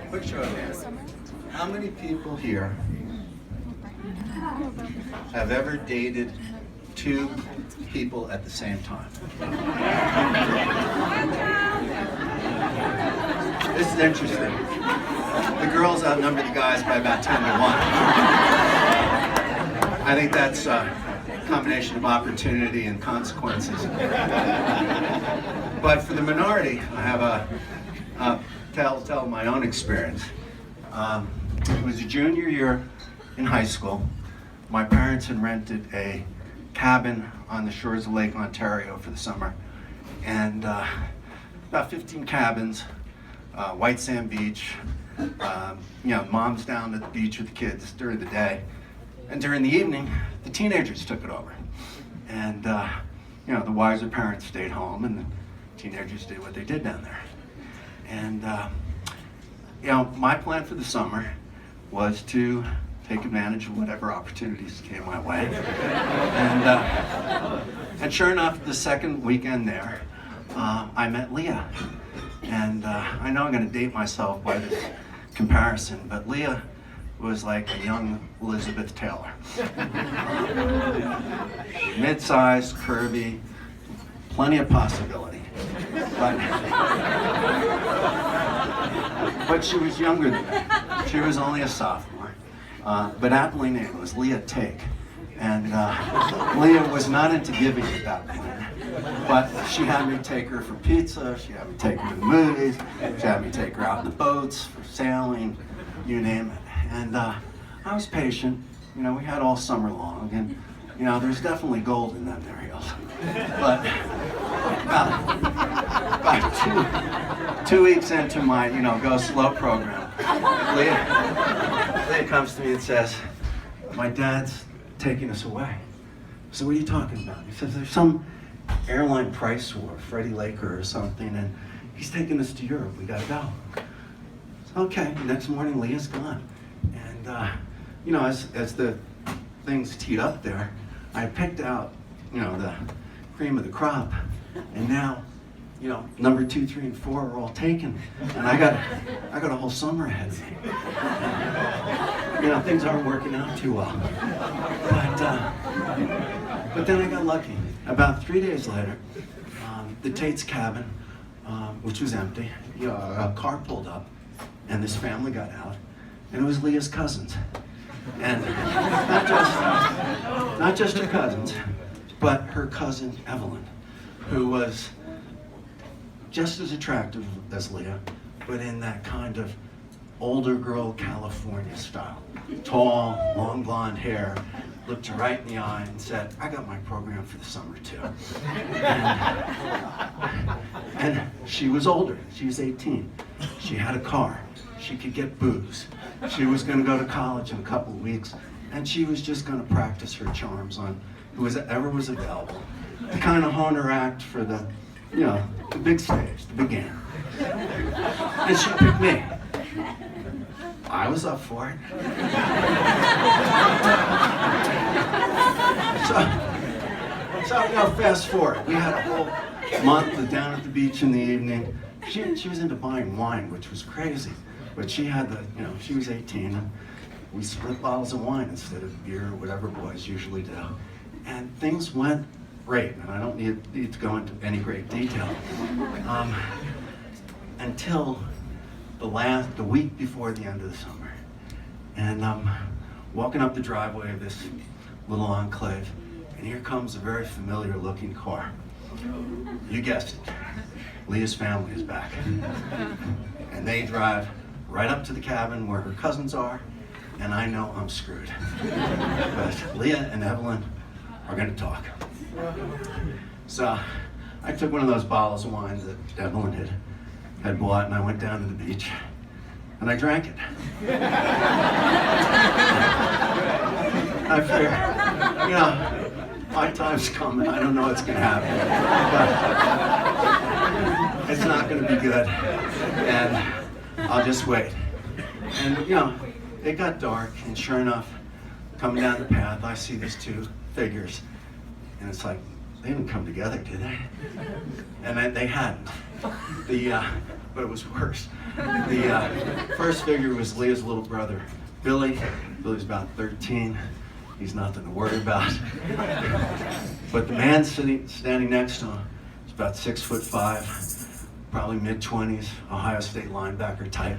Quick show of hands. How many people here have ever dated two people at the same time? This is interesting. The girls outnumber the guys by about 10 to 1. I think that's a combination of opportunity and consequences. But for the minority, I have a tell my own experience. It was a junior year in high school. My parents had rented a cabin on the shores of Lake Ontario for the summer, and about 15 cabins, white sand beach. Mom's down at the beach with the kids during the day, and during the evening, the teenagers took it over. And the wiser parents stayed home, and the teenagers did what they did down there. And my plan for the summer was to take advantage of whatever opportunities came my way. And sure enough, the second weekend there, I met Leah. And I know I'm going to date myself by this comparison, but Leah was like a young Elizabeth Taylor. Mid-sized, curvy, plenty of possibility. But she was younger than me. She was only a sophomore. But aptly named was Leah Take. And Leah was not into giving at that point. But she had me take her for pizza, she had me take her to the movies, she had me take her out in the boats for sailing, you name it. And I was patient. We had all summer long, and there's definitely gold in them there hills. But about two weeks into my go slow program, Leah comes to me and says, "My dad's taking us away." So what are you talking about? He says, "There's some airline price war, Freddie Laker or something, and he's taking us to Europe. We gotta go." So, okay, next morning Leah's gone. And as the things teed up there, I picked out, the cream of the crop, and now, number 2, 3, and 4 are all taken, and I got a whole summer ahead of me. Things aren't working out too well. But then I got lucky. About 3 days later, the Tate's cabin, which was empty, a car pulled up, and this family got out, and it was Leah's cousins. And not just her cousins, but her cousin Evelyn, who was just as attractive as Leah, but in that kind of older girl California style. Tall, long blonde hair, looked her right in the eye and said, "I got my program for the summer too." And she was older, she was 18. She had a car, she could get booze. She was gonna go to college in a couple of weeks, and she was just gonna practice her charms on whoever was available to kind of hone her act for the big stage, the big game. And she picked me. I was up for it. So fast forward. We had a whole month down at the beach in the evening. She was into buying wine, which was crazy. But she had she was 18, and we split bottles of wine instead of beer or whatever boys usually do. And things went great, and I don't need to go into any great detail. Until the week before the end of the summer. And I'm walking up the driveway of this little enclave, and here comes a very familiar looking car. You guessed it, Leah's family is back. And they drive right up to the cabin where her cousins are, and I know I'm screwed. But Leah and Evelyn are gonna talk. So I took one of those bottles of wine that Evelyn had bought, and I went down to the beach, and I drank it. I figured, my time's coming. I don't know what's gonna happen, but it's not gonna be good, and I'll just wait. And it got dark, and sure enough, coming down the path, I see these two figures, and it's like, they didn't come together, did they? And they hadn't. but it was worse. The first figure was Leah's little brother, Billy. Billy's about 13. He's nothing to worry about. But the man standing next to him is about 6'5", probably mid-20s, Ohio State linebacker type.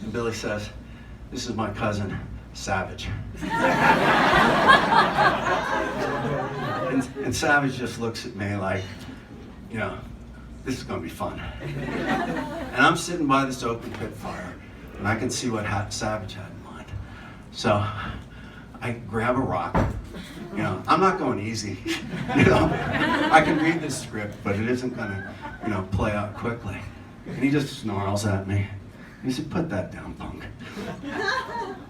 And Billy says, "This is my cousin, Savage." And Savage just looks at me like, you know, this is gonna be fun. And I'm sitting by this open pit fire, and I can see what Savage had in mind. So I grab a rock. You know, I'm not going easy. You know, I can read this script, but it isn't gonna, you know, play out quickly. And he just snarls at me. He said, "Put that down, punk."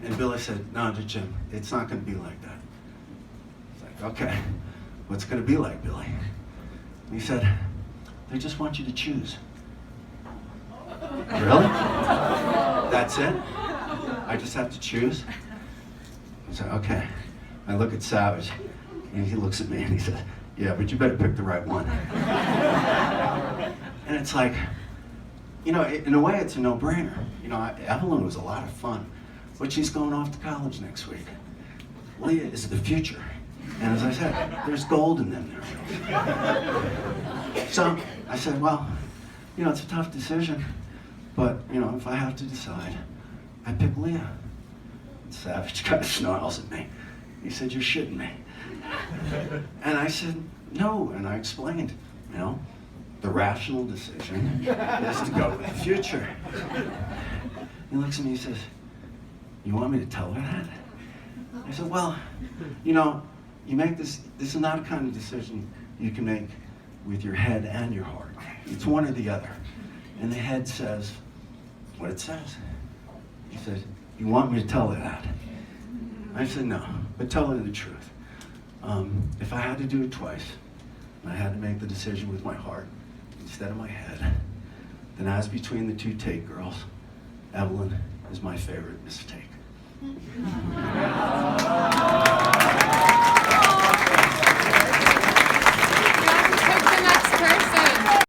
And Billy said, "No, Jim, it's not gonna be like that." It's like, "Okay, what's it gonna be like, Billy?" And he said, "They just want you to choose." Really? That's it? I just have to choose? I said, "Okay." I look at Savage, and he looks at me and he says, "Yeah, but you better pick the right one." And it's like, you know, in a way it's a no-brainer. You know, Evelyn was a lot of fun, but she's going off to college next week. Leah is the future. And as I said, there's gold in them there. So I said, well, you know, it's a tough decision, but, you know, if I have to decide, I pick Leah. Savage kind of snarls at me. He said, "You're shitting me." And I said, "No," and I explained, you know, the rational decision is to go with the future. He looks at me and he says, "You want me to tell her that?" I said, "Well, you know, you make this is not a kind of decision you can make with your head and your heart. It's one or the other." And the head says what it says. He said, "You want me to tell her that?" I said, "No, but tell her the truth. If I had to do it twice, and I had to make the decision with my heart instead of my head, then as between the two Tate girls, Evelyn is my favorite Miss Tate."